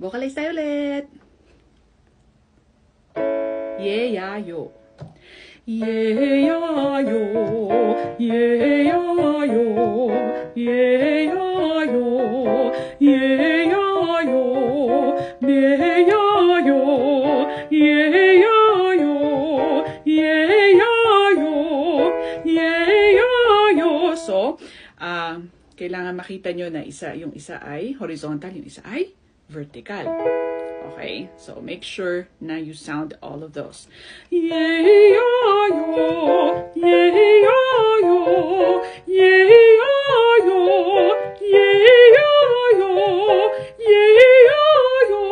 Vocalize tayo ulit. Ye, ya, yo. Ye, ya, yo. Ye, ya, yo. Ye, ya, yo. Ye, ya, yo. Ye, ya, yo. Ye, ya, yo. Ye, ya, yo. Ye, ya, yo. So, kailangan makita nyo na yung isa ay horizontal, yung isa ay vertical. Okay? So, make sure na you sound all of those. Ye-ya-yo, ye-ya-yo, ye-ya-yo, ye-ya-yo, ye-ya-yo, ye-ya-yo,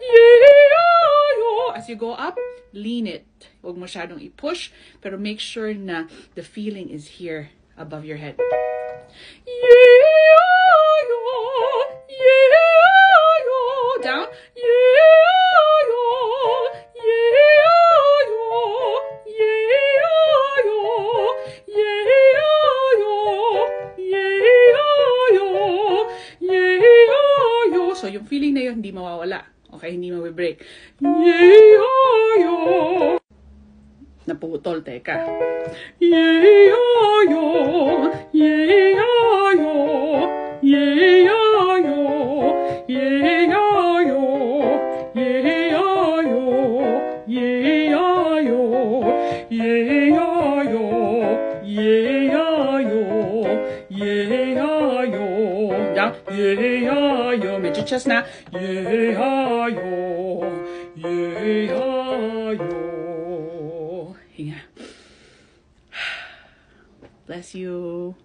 ye-ya-yo. As you go up, lean it. Huwag masyadong i-push, pero make sure na the feeling is here above your head. Yeah-yo, yeah-yo, down. Yeah-yo, yeah-yo, yeah-yo, yeah-yo, yeah-yo, yeah-yo. So yung feeling na yun hindi mawawala. Okay, hindi mawi-break. Yeah-yo. Naputol, teka. Ye-ya-yo, ye-ya-yo, ye-ya-yo, ye-ya-yo, ye-ya-yo, ye-ya-yo, ye-ya-yo, ye-ya-yo, ye-ya-yo. Down. Ye-ya-yo. Medyo chest na. Ye-ya-yo, ye-ya-yo. Hinga. Bless you.